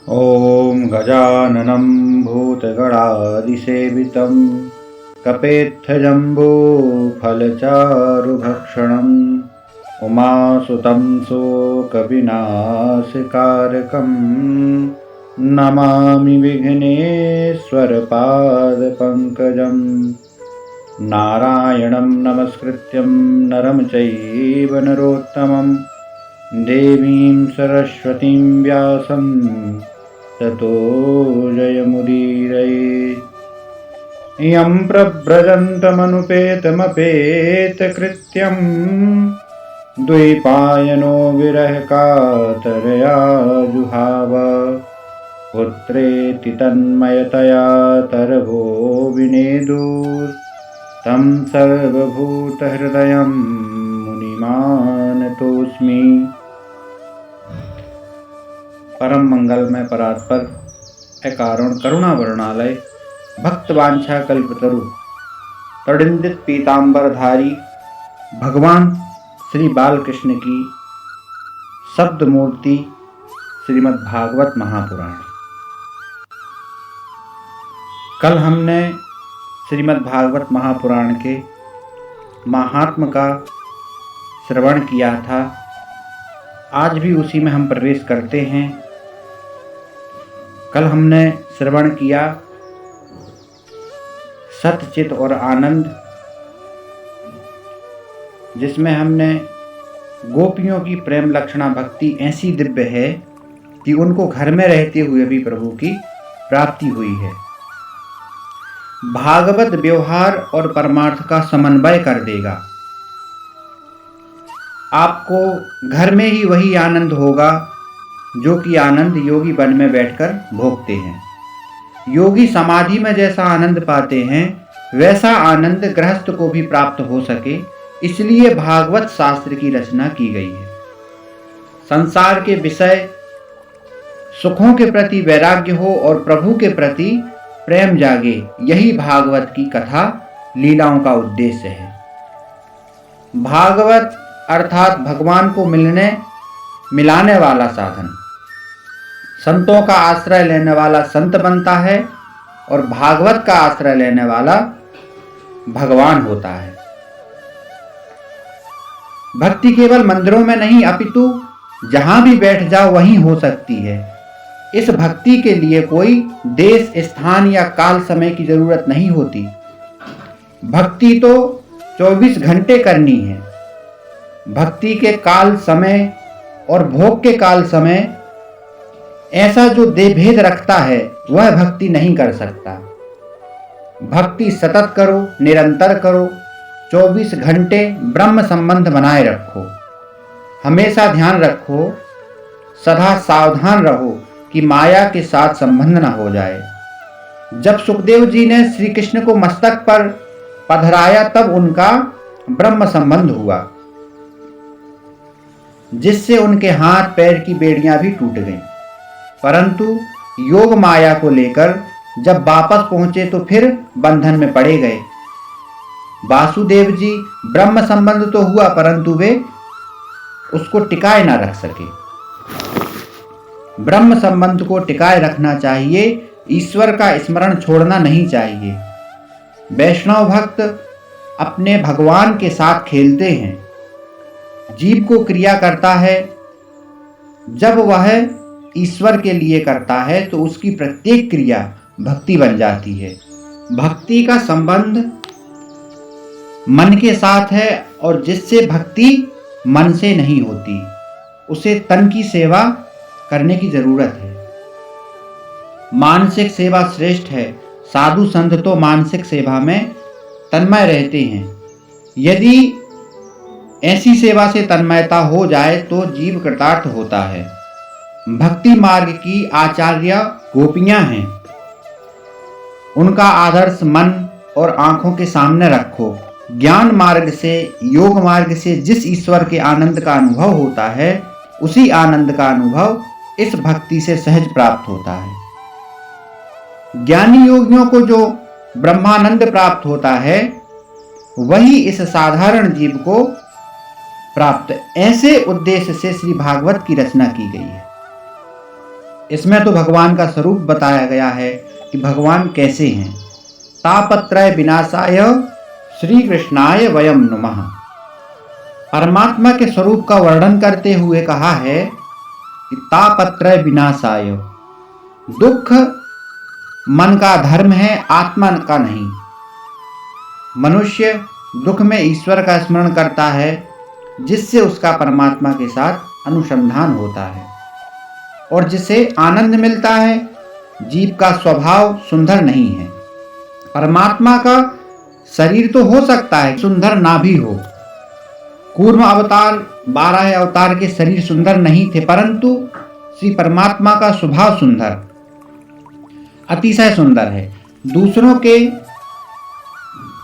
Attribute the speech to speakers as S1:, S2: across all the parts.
S1: ॐ गजाननं भूतगणादिसेवितं कपेत्थजम्बूफलचारुभक्षणम् उमासुतं शोकविनाशकारकं नमामि विघ्नेश्वरपादपङ्कजं। नारायणं नमस्कृत्यं नरं चैव नरोत्तमं देवीं सरस्वतीं व्यासं ततो जयमुदीरये। यं प्रव्रजन्तमनुपेतमपेतकृत्यं द्वैपायनो विरहकातरया जुहाव पुत्रेति तन्मयतया तरवो विनेदुस्तं सर्वभूतहृदयं मुनिमानतोऽस्मि। परम मंगलमय परात्पर अकारण करुणा वर्णालय भक्तवांछा कल्पतरु तड़िंदित पीतांबरधारी भगवान श्री बालकृष्ण की शब्द मूर्ति श्रीमद् भागवत महापुराण। कल हमने श्रीमद् भागवत महापुराण के महात्म का श्रवण किया था। आज भी उसी में हम प्रवेश करते हैं। कल हमने श्रवण किया सतचित और आनंद, जिसमें हमने गोपियों की प्रेम लक्षणा भक्ति ऐसी दिव्य है कि उनको घर में रहते हुए भी प्रभु की प्राप्ति हुई है। भागवत व्यवहार और परमार्थ का समन्वय कर देगा। आपको घर में ही वही आनंद होगा जो कि आनंद योगी वन में बैठकर भोगते हैं। योगी समाधि में जैसा आनंद पाते हैं वैसा आनंद गृहस्थ को भी प्राप्त हो सके, इसलिए भागवत शास्त्र की रचना की गई है। संसार के विषय सुखों के प्रति वैराग्य हो और प्रभु के प्रति प्रेम जागे, यही भागवत की कथा लीलाओं का उद्देश्य है। भागवत अर्थात भगवान को मिलाने वाला साधन। संतों का आश्रय लेने वाला संत बनता है और भागवत का आश्रय लेने वाला भगवान होता है। भक्ति केवल मंदिरों में नहीं अपितु जहां भी बैठ जाओ वहीं हो सकती है। इस भक्ति के लिए कोई देश, स्थान या काल समय की जरूरत नहीं होती। भक्ति तो 24 घंटे करनी है। भक्ति के काल समय और भोग के काल समय ऐसा जो देभेद रखता है वह भक्ति नहीं कर सकता। भक्ति सतत करो, निरंतर करो, 24 घंटे ब्रह्म संबंध बनाए रखो। हमेशा ध्यान रखो, सदा सावधान रहो कि माया के साथ संबंध न हो जाए। जब सुखदेव जी ने श्री कृष्ण को मस्तक पर पधराया तब उनका ब्रह्म संबंध हुआ, जिससे उनके हाथ पैर की बेड़ियां भी टूट गईं। परंतु योग माया को लेकर जब वापस पहुंचे तो फिर बंधन में पड़े गए। वासुदेव जी ब्रह्म संबंध तो हुआ परंतु वे उसको टिकाए ना रख सके। ब्रह्म संबंध को टिकाए रखना चाहिए, ईश्वर का स्मरण छोड़ना नहीं चाहिए। वैष्णव भक्त अपने भगवान के साथ खेलते हैं। जीव को क्रिया करता है, जब वह ईश्वर के लिए करता है तो उसकी प्रत्येक क्रिया भक्ति बन जाती है। भक्ति का संबंध मन के साथ है और जिससे भक्ति मन से नहीं होती उसे तन की सेवा करने की जरूरत है। मानसिक सेवा श्रेष्ठ है। साधु संत तो मानसिक सेवा में तन्मय रहते हैं। यदि ऐसी सेवा से तन्मयता हो जाए तो जीव कृतार्थ होता है। भक्ति मार्ग की आचार्य गोपियां हैं। उनका आदर्श मन और आंखों के सामने रखो। ज्ञान मार्ग से, योग मार्ग से जिस ईश्वर के आनंद का अनुभव होता है उसी आनंद का अनुभव इस भक्ति से सहज प्राप्त होता है। ज्ञानी योगियों को जो ब्रह्मानंद प्राप्त होता है वही इस साधारण जीव को प्राप्त। ऐसे उद्देश्य से श्री भागवत की रचना की गई है। इसमें तो भगवान का स्वरूप बताया गया है कि भगवान कैसे हैं। तापत्रय विनाशाय श्री कृष्णाय वयम नुमः। परमात्मा के स्वरूप का वर्णन करते हुए कहा है कि तापत्रय विनाशाय, दुख मन का धर्म है, आत्मा का नहीं। मनुष्य दुख में ईश्वर का स्मरण करता है, जिससे उसका परमात्मा के साथ अनुसंधान होता है और जिसे आनंद मिलता है। जीव का स्वभाव सुंदर नहीं है। परमात्मा का शरीर तो हो सकता है सुंदर ना भी हो। कूर्म अवतार 12 अवतार के शरीर सुंदर नहीं थे, परंतु श्री परमात्मा का स्वभाव सुंदर, अतिशय सुंदर है। दूसरों के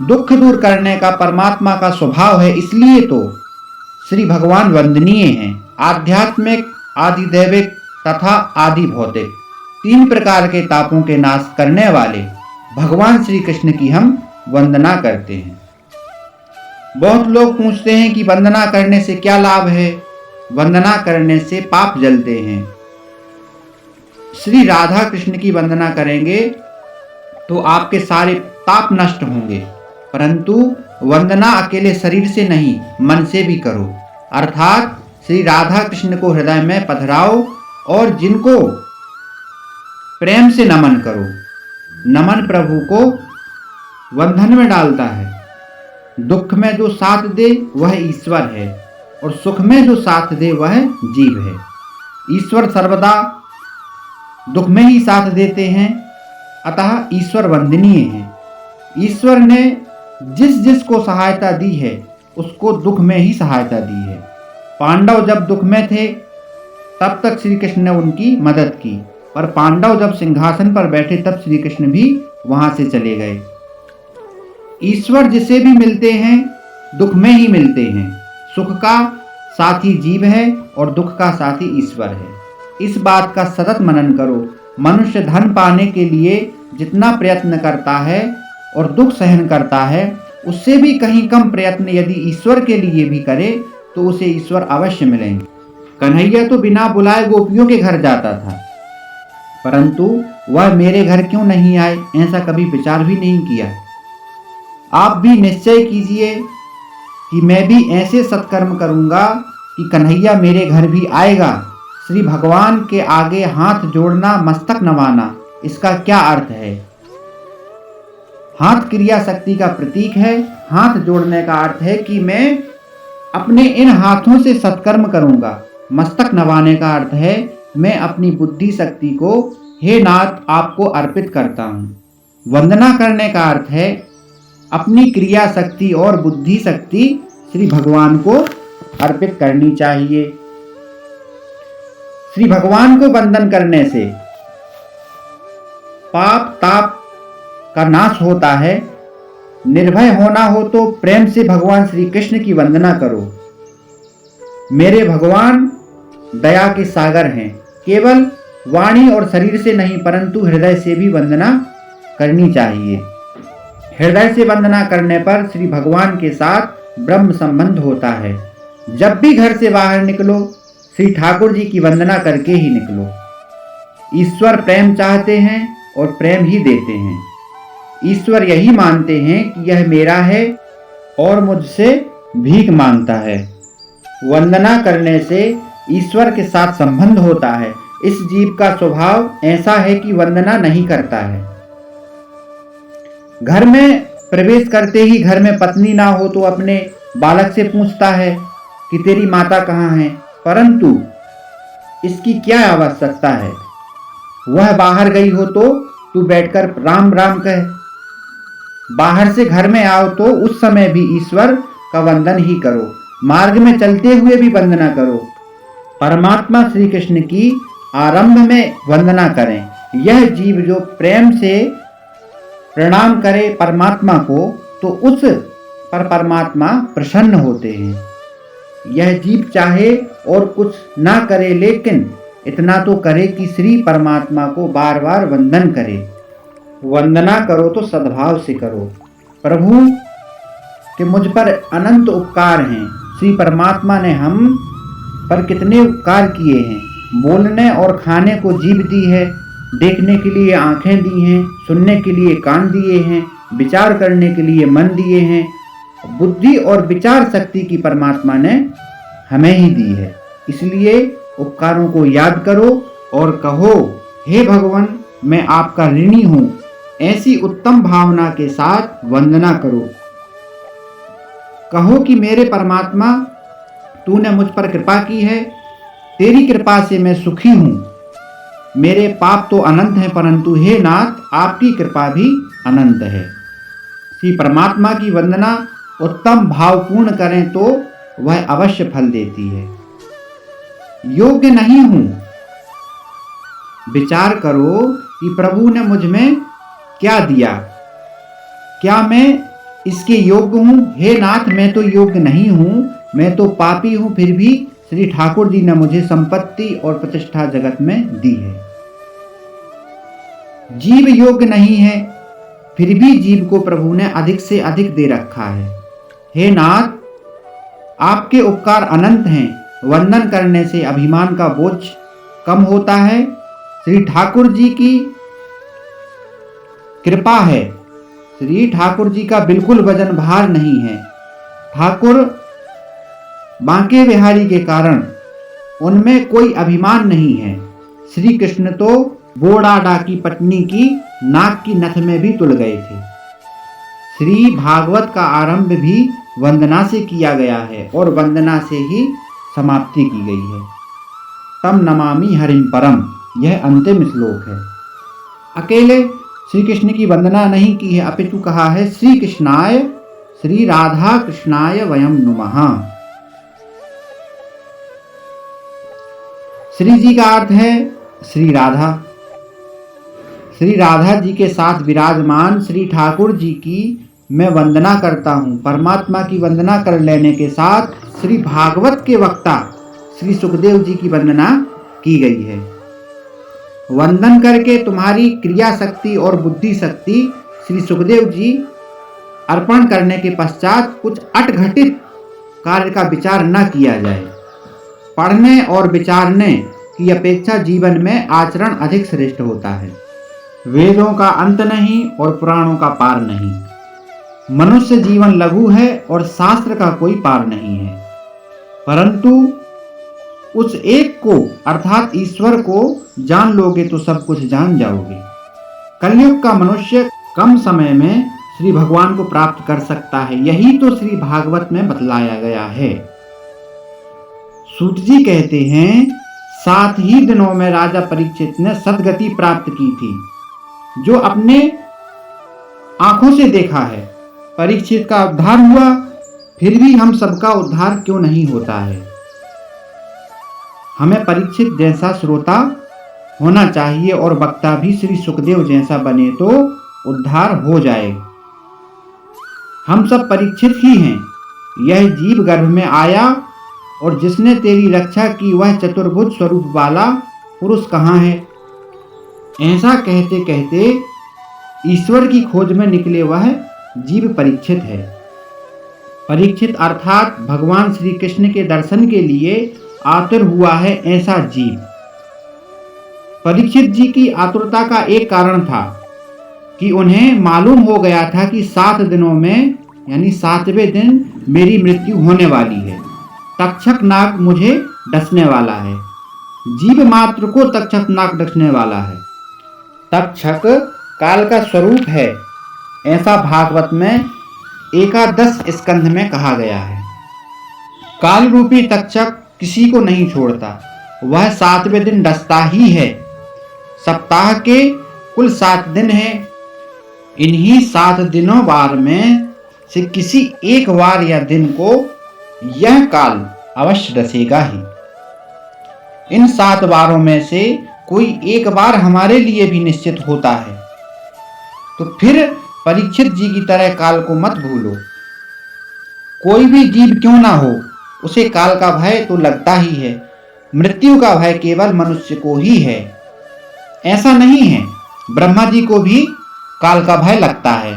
S1: दुख दूर करने का परमात्मा का स्वभाव है, इसलिए तो श्री भगवान वंदनीय हैं। आध्यात्मिक, आदिदैविक तथा आदि भौतिक, 3 प्रकार के तापों के नाश करने वाले भगवान श्री कृष्ण की हम वंदना करते हैं। बहुत लोग पूछते हैं कि वंदना करने से क्या लाभ है। वंदना करने से पाप जलते हैं। श्री राधा कृष्ण की वंदना करेंगे तो आपके सारे पाप नष्ट होंगे, परंतु वंदना अकेले शरीर से नहीं, मन से भी करो। अर्थात श्री राधा कृष्ण को हृदय में पधराओ और जिनको प्रेम से नमन करो। नमन प्रभु को बंधन में डालता है। दुख में जो साथ दे वह ईश्वर है और सुख में जो साथ दे वह जीव है। ईश्वर सर्वदा दुख में ही साथ देते हैं, अतः ईश्वर वंदनीय है। ईश्वर ने जिस जिस को सहायता दी है उसको दुख में ही सहायता दी है। पांडव जब दुख में थे तब तक श्री कृष्ण ने उनकी मदद की, पर पांडव जब सिंहासन पर बैठे तब श्री कृष्ण भी वहां से चले गए। ईश्वर जिसे भी मिलते हैं दुख में ही मिलते हैं। सुख का साथी जीव है और दुख का साथी ईश्वर है। इस बात का सतत मनन करो। मनुष्य धन पाने के लिए जितना प्रयत्न करता है और दुख सहन करता है, उससे भी कहीं कम प्रयत्न यदि ईश्वर के लिए भी करे तो उसे ईश्वर अवश्य मिलेंगे। कन्हैया तो बिना बुलाए गोपियों के घर जाता था, परंतु वह मेरे घर क्यों नहीं आए, ऐसा कभी विचार भी नहीं किया। आप भी निश्चय कीजिए कि मैं भी ऐसे सत्कर्म करूंगा कि कन्हैया मेरे घर भी आएगा। श्री भगवान के आगे हाथ जोड़ना, मस्तक नवाना, इसका क्या अर्थ है? हाथ क्रिया शक्ति का प्रतीक है। हाथ जोड़ने का अर्थ है कि मैं अपने इन हाथों से सत्कर्म करूंगा। मस्तक नवाने का अर्थ है मैं अपनी बुद्धि शक्ति को हे नाथ आपको अर्पित करता हूं। वंदना करने का अर्थ है अपनी क्रिया शक्ति और बुद्धि शक्ति श्री भगवान को अर्पित करनी चाहिए। श्री भगवान को वंदन करने से पाप ताप का नाश होता है। निर्भय होना हो तो प्रेम से भगवान श्री कृष्ण की वंदना करो। मेरे भगवान दया के सागर हैं। केवल वाणी और शरीर से नहीं परंतु हृदय से भी वंदना करनी चाहिए। हृदय से वंदना करने पर श्री भगवान के साथ ब्रह्म संबंध होता है। जब भी घर से बाहर निकलो श्री ठाकुर जी की वंदना करके ही निकलो। ईश्वर प्रेम चाहते हैं और प्रेम ही देते हैं। ईश्वर यही मानते हैं कि यह मेरा है और मुझसे भीख मांगता है। वंदना करने से ईश्वर के साथ संबंध होता है। इस जीव का स्वभाव ऐसा है कि वंदना नहीं करता है। घर में प्रवेश करते ही घर में पत्नी ना हो तो अपने बालक से पूछता है कि तेरी माता कहाँ है, परंतु इसकी क्या आवश्यकता है? वह बाहर गई हो तो तू बैठकर राम राम कह। बाहर से घर में आओ तो उस समय भी ईश्वर का वंदन ही करो। मार्ग में चलते हुए भी वंदना करो। परमात्मा श्री कृष्ण की आरंभ में वंदना करें। यह जीव जो प्रेम से प्रणाम करे परमात्मा को तो उस पर परमात्मा प्रसन्न होते हैं। यह जीव चाहे और कुछ ना करे लेकिन इतना तो करे कि श्री परमात्मा को बार बार वंदन करे। वंदना करो तो सद्भाव से करो। प्रभु के मुझ पर अनंत उपकार हैं। श्री परमात्मा ने हम पर कितने उपकार किए हैं। बोलने और खाने को जीभ दी है, देखने के लिए आंखें दी हैं, सुनने के लिए कान दिए हैं, विचार करने के लिए मन दिए हैं। बुद्धि और विचार शक्ति की परमात्मा ने हमें ही दी है। इसलिए उपकारों को याद करो और कहो, हे भगवान, मैं आपका ऋणी हूं। ऐसी उत्तम भावना के साथ वंदना करो। कहो कि मेरे परमात्मा, तूने मुझ पर कृपा की है, तेरी कृपा से मैं सुखी हूं। मेरे पाप तो अनंत हैं, परंतु हे नाथ, आपकी कृपा भी अनंत है। श्री परमात्मा की वंदना उत्तम भावपूर्ण करें तो वह अवश्य फल देती है। योग्य नहीं हूं, विचार करो कि प्रभु ने मुझ में क्या दिया, क्या मैं इसके योग्य हूं? हे नाथ, मैं तो योग्य नहीं हूं, मैं तो पापी हूं, फिर भी श्री ठाकुर जी ने मुझे संपत्ति और प्रतिष्ठा जगत में दी है। जीव योग्य नहीं है, फिर भी जीव को प्रभु ने अधिक से अधिक दे रखा है। हे नाथ, आपके उपकार अनंत हैं, वंदन करने से अभिमान का बोझ कम होता है। श्री ठाकुर जी की कृपा है, श्री ठाकुर जी का बिल्कुल वजन भार नहीं है। ठाकुर बांके बिहारी के कारण उनमें कोई अभिमान नहीं है। श्री कृष्ण तो बोड़ाडा की पत्नी की नाक की नथ में भी तुल गए थे। श्री भागवत का आरंभ भी वंदना से किया गया है और वंदना से ही समाप्ति की गई है। तम नमामि हरिम परम, यह अंतिम श्लोक है। अकेले श्री कृष्ण की वंदना नहीं की है, अपितु कहा है श्री कृष्णाय, श्री राधा कृष्णाय वयम नुमः। श्री जी का अर्थ है श्री राधा। श्री राधा जी के साथ विराजमान श्री ठाकुर जी की मैं वंदना करता हूँ। परमात्मा की वंदना कर लेने के साथ श्री भागवत के वक्ता श्री सुखदेव जी की वंदना की गई है। वंदन करके तुम्हारी क्रिया शक्ति और बुद्धि शक्ति श्री सुखदेव जी अर्पण करने के पश्चात कुछ अटघटित कार्य का विचार न किया जाए। पढ़ने और विचारने की अपेक्षा जीवन में आचरण अधिक श्रेष्ठ होता है। वेदों का अंत नहीं और पुराणों का पार नहीं। मनुष्य जीवन लघु है और शास्त्र का कोई पार नहीं है, परंतु उस एक को अर्थात ईश्वर को जान लोगे तो सब कुछ जान जाओगे। कलयुग का मनुष्य कम समय में श्री भगवान को प्राप्त कर सकता है, यही तो श्री भागवत में बतलाया गया है। सूत जी कहते हैं, 7 ही दिनों में राजा परीक्षित ने सदगति प्राप्त की थी, जो अपने आंखों से देखा है। परीक्षित का उद्धार हुआ, फिर भी हम सबका उद्धार क्यों नहीं होता है? हमें परीक्षित जैसा श्रोता होना चाहिए और वक्ता भी श्री सुखदेव जैसा बने तो उद्धार हो जाए। हम सब परीक्षित ही हैं। यह जीव गर्भ में आया और जिसने तेरी रक्षा की वह चतुर्भुज स्वरूप वाला पुरुष कहाँ है? ऐसा कहते कहते ईश्वर की खोज में निकले वह जीव परीक्षित है। परीक्षित अर्थात भगवान श्री कृष्ण के दर्शन के लिए आतुर हुआ है ऐसा जीव। परीक्षित जी की आतुरता का एक कारण था कि उन्हें मालूम हो गया था कि 7 दिनों में यानी 7वें दिन मेरी मृत्यु होने वाली है। तक्षक नाग मुझे डसने वाला है। जीव मात्र को तक्षक नाग डसने वाला है। तक्षक काल का स्वरूप है, ऐसा भागवत में एकादश स्कंध में कहा गया है। काल रूपी तक्षक किसी को नहीं छोड़ता, वह 7वें दिन डसता ही है। सप्ताह के कुल 7 दिन हैं। इन्हीं 7 दिनों वार में से किसी एक वार या दिन को यह काल अवश्य डसेगा ही। इन 7 वारों में से कोई एक बार हमारे लिए भी निश्चित होता है, तो फिर परीक्षित जी की तरह काल को मत भूलो। कोई भी जीव क्यों ना हो, उसे काल का भय तो लगता ही है। मृत्यु का भय केवल मनुष्य को ही है। ऐसा नहीं है, ब्रह्मा जी को भी काल का भय लगता है।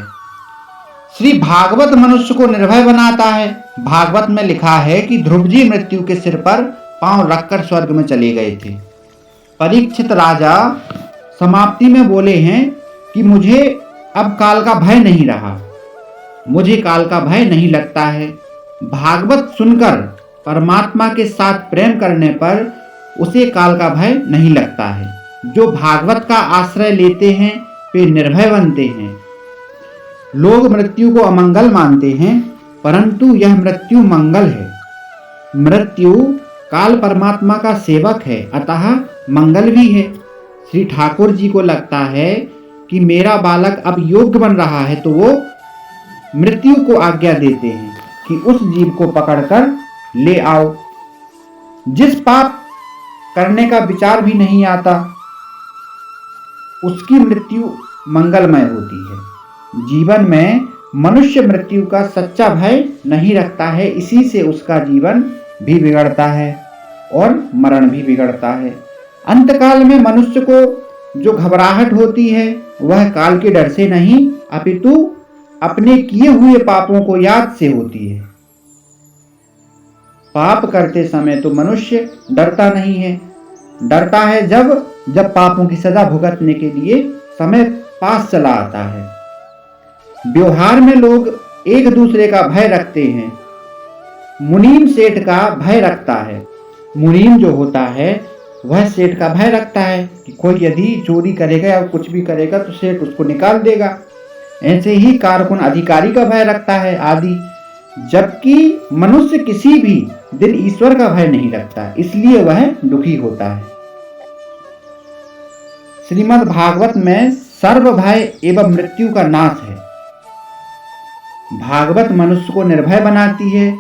S1: श्री भागवत मनुष्य को निर्भय बनाता है। भागवत में लिखा है कि ध्रुव जी मृत्यु के सिर पर पांव रखकर स्वर्ग में चले गए थे। परीक्षित राजा समाप्ति में बोले हैं कि मुझे अब काल का भय नहीं रहा, मुझे काल का भय नहीं लगता है। भागवत सुनकर परमात्मा के साथ प्रेम करने पर उसे काल का भय नहीं लगता है। जो भागवत का आश्रय लेते हैं वे निर्भय बनते हैं। लोग मृत्यु को अमंगल मानते हैं, परंतु यह मृत्यु मंगल है। मृत्यु काल परमात्मा का सेवक है, अतः मंगल भी है। श्री ठाकुर जी को लगता है कि मेरा बालक अब योग्य बन रहा है, तो वो मृत्यु को आज्ञा देते हैं कि उस जीव को पकड़कर ले आओ। जिस पाप करने का विचार भी नहीं आता, उसकी मृत्यु मंगलमय होती है। जीवन में मनुष्य मृत्यु का सच्चा भय नहीं रखता है, इसी से उसका जीवन भी बिगड़ता है और मरण भी बिगड़ता है। अंतकाल में मनुष्य को जो घबराहट होती है वह काल के डर से नहीं, अपितु अपने किए हुए पापों को याद से होती है। पाप करते समय तो मनुष्य डरता नहीं है, डरता है जब पापों की सजा भुगतने के लिए समय पास चला आता है। व्यवहार में लोग एक दूसरे का भय रखते हैं। मुनीम सेठ का भय रखता है। मुनीम जो होता है वह सेठ का भय रखता है कि कोई यदि चोरी करेगा या कुछ भी करेगा तो सेठ उसको निकाल देगा। ऐसे ही कारकुन अधिकारी का भय रखता है आदि। जबकि मनुष्य किसी भी दिन ईश्वर का भय नहीं रखता, इसलिए वह दुखी होता है। श्रीमद् भागवत में सर्व भय एवं मृत्यु का नाश है। भागवत मनुष्य को निर्भय बनाती है।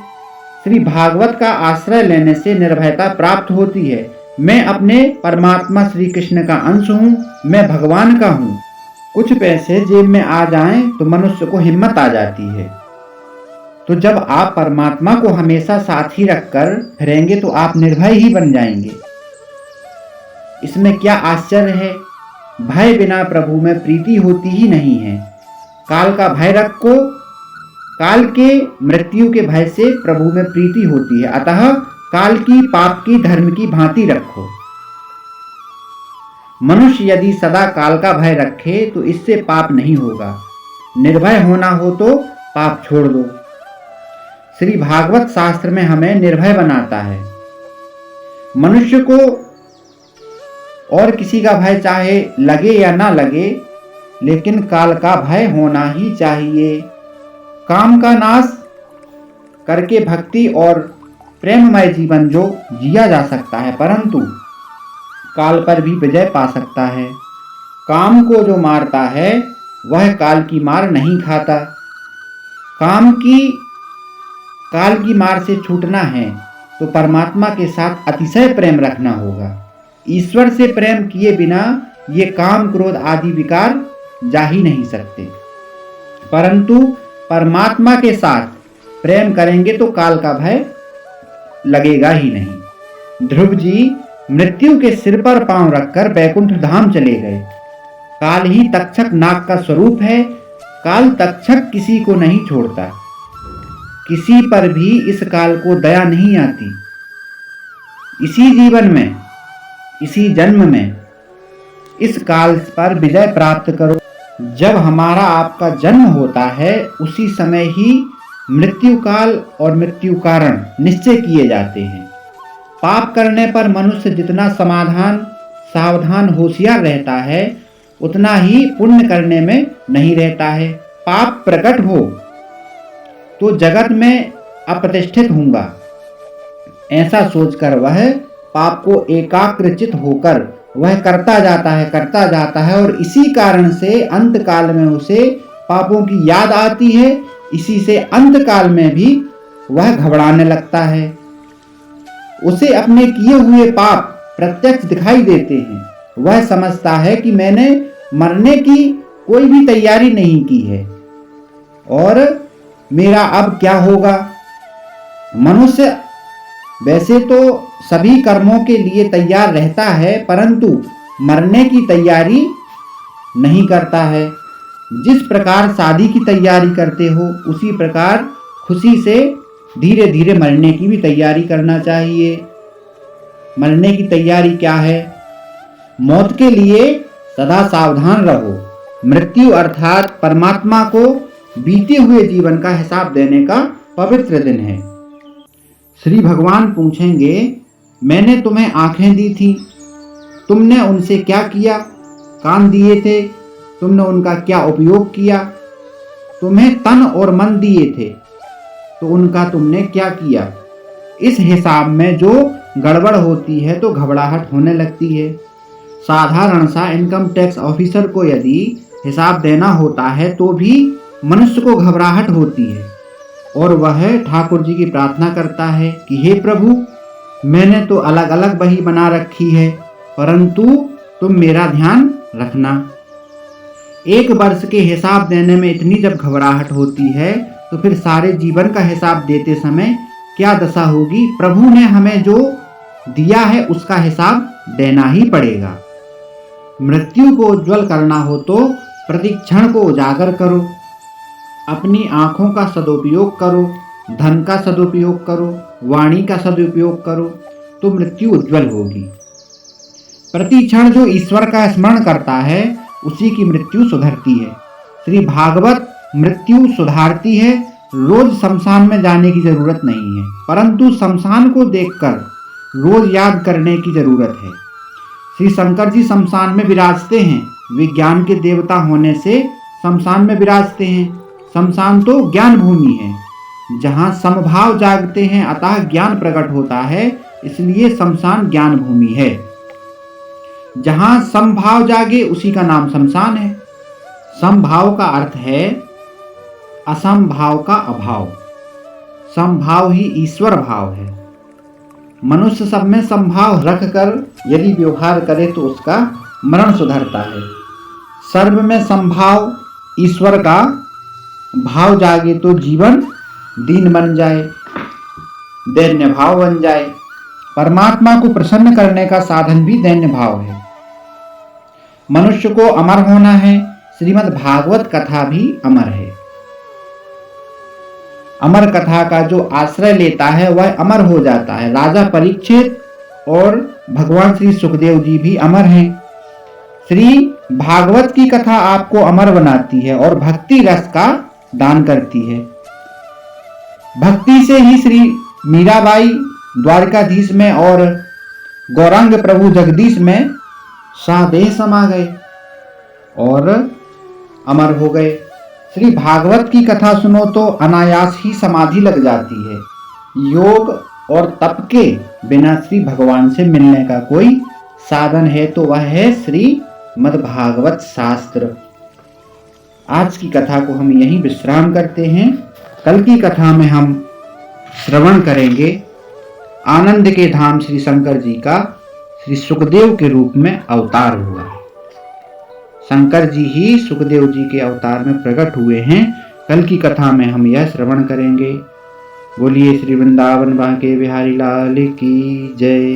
S1: श्री भागवत का आश्रय लेने से निर्भयता प्राप्त होती है। मैं अपने परमात्मा श्री कृष्ण का अंश हूँ, मैं भगवान का हूँ। कुछ पैसे जेब में आ जाएं तो मनुष्य को हिम्मत आ जाती है। तो जब आप परमात्मा को हमेशा साथ ही रखकर फिरेंगे तो आप निर्भय ही बन जाएंगे। इसमें क्या आश्चर्य है। भय बिना प्रभु में प्रीति होती ही नहीं है। काल का भय रखो, काल के मृत्यु के भय से प्रभु में प्रीति होती है। अतः काल की, पाप की, धर्म की भांति रखो। मनुष्य यदि सदा काल का भय रखे तो इससे पाप नहीं होगा। निर्भय होना हो तो पाप छोड़ दो। श्री भागवत शास्त्र में हमें निर्भय बनाता है। मनुष्य को और किसी का भय चाहे लगे या ना लगे, लेकिन काल का भय होना ही चाहिए। काम का नाश करके भक्ति और प्रेममय जीवन जो जिया जा सकता है, परंतु काल पर भी विजय पा सकता है। काम को जो मारता है वह काल की मार नहीं खाता। काल की मार से छूटना है तो परमात्मा के साथ अतिशय प्रेम रखना होगा। ईश्वर से प्रेम किए बिना ये काम, क्रोध आदि विकार जा ही नहीं सकते। परंतु परमात्मा के साथ प्रेम करेंगे तो काल का भय लगेगा ही नहीं। ध्रुव जी मृत्यु के सिर पर पांव रखकर बैकुंठ धाम चले गए। काल ही तक्षक नाग का स्वरूप है। काल तक्षक किसी को नहीं छोड़ता। किसी पर भी इस काल को दया नहीं आती। इसी जीवन में, इसी जन्म में इस काल पर विजय प्राप्त करो। जब हमारा आपका जन्म होता है उसी समय ही मृत्यु काल और मृत्यु कारण निश्चय किए जाते हैं। पाप करने पर मनुष्य जितना सावधान होशियार रहता है, उतना ही पुण्य करने में नहीं रहता है। पाप प्रकट हो तो जगत में अप्रतिष्ठित होऊंगा, ऐसा सोचकर वह पाप को एकाग्रचित होकर वह करता जाता है और इसी कारण से अंत काल में उसे पापों की याद आती है। इसी से अंत काल में भी वह घबराने लगता है। उसे अपने किए हुए पाप प्रत्यक्ष दिखाई देते हैं। वह समझता है कि मैंने मरने की कोई भी तैयारी नहीं की है और मेरा अब क्या होगा। मनुष्य वैसे तो सभी कर्मों के लिए तैयार रहता है, परंतु मरने की तैयारी नहीं करता है। जिस प्रकार शादी की तैयारी करते हो, उसी प्रकार खुशी से धीरे धीरे मरने की भी तैयारी करना चाहिए। मरने की तैयारी क्या है? मौत के लिए सदा सावधान रहो। मृत्यु अर्थात परमात्मा को बीते हुए जीवन का हिसाब देने का पवित्र दिन है। श्री भगवान पूछेंगे, मैंने तुम्हें आंखें दी थी, तुमने उनसे क्या किया? कान दिए थे, तुमने उनका क्या उपयोग किया? तुम्हें तन और मन दिए थे, तो उनका तुमने क्या किया? इस हिसाब में जो गड़बड़ होती है तो घबराहट होने लगती है। साधारण सा इनकम टैक्स ऑफिसर को यदि हिसाब देना होता है तो भी मनुष्य को घबराहट होती है और वह ठाकुर जी की प्रार्थना करता है कि हे प्रभु, मैंने तो अलग अलग बही बना रखी है, परंतु तुम मेरा ध्यान रखना। एक वर्ष के हिसाब देने में इतनी जब घबराहट होती है तो फिर सारे जीवन का हिसाब देते समय क्या दशा होगी। प्रभु ने हमें जो दिया है उसका हिसाब देना ही पड़ेगा। मृत्यु को उज्जवल करना हो तो प्रतिक्षण को उजागर करो, अपनी आंखों का सदुपयोग करो, धन का सदुपयोग करो, वाणी का सदुपयोग करो, तो मृत्यु उज्जवल होगी। प्रति क्षण जो ईश्वर का स्मरण करता है उसी की मृत्यु सुधरती है। श्री भागवत मृत्यु सुधारती है। रोज शमशान में जाने की जरूरत नहीं है, परंतु शमशान को देखकर रोज याद करने की जरूरत है। श्री शंकर जी शमशान में विराजते हैं, विज्ञान के देवता होने से शमशान में विराजते हैं। शमशान तो ज्ञान भूमि है, जहाँ समभाव जागते हैं अतः ज्ञान प्रकट होता है, इसलिए शमशान ज्ञान भूमि है। जहाँ समभाव जागे उसी का नाम शमशान है। समभाव का अर्थ है असंभाव का अभाव, समभाव ही ईश्वर भाव है। मनुष्य सब में संभाव रखकर यदि व्यवहार करे तो उसका मरण सुधरता है। सर्व में संभाव ईश्वर का भाव जागे तो जीवन दीन बन जाए, दैन्य भाव बन जाए। परमात्मा को प्रसन्न करने का साधन भी दैन्य भाव है। मनुष्य को अमर होना है, श्रीमद् भागवत कथा भी अमर है। अमर कथा का जो आश्रय लेता है वह अमर हो जाता है। राजा परीक्षित और भगवान श्री सुखदेव जी भी अमर हैं। श्री भागवत की कथा आपको अमर बनाती है और भक्ति रस का दान करती है। भक्ति से ही श्री मीराबाई द्वारकाधीश में और गौरांग प्रभु जगदीश में सादेह समा गए और अमर हो गए। श्री भागवत की कथा सुनो तो अनायास ही समाधि लग जाती है। योग और तप के बिना श्री भगवान से मिलने का कोई साधन है तो वह है श्रीमद् भागवत शास्त्र। आज की कथा को हम यहीं विश्राम करते हैं। कल की कथा में हम श्रवण करेंगे आनंद के धाम श्री शंकर जी का श्री सुखदेव के रूप में अवतार हुआ है। शंकर जी ही सुखदेव जी के अवतार में प्रकट हुए हैं। कल की कथा में हम यह श्रवण करेंगे। बोलिए श्री वृंदावन बांके बिहारी लाल की जय।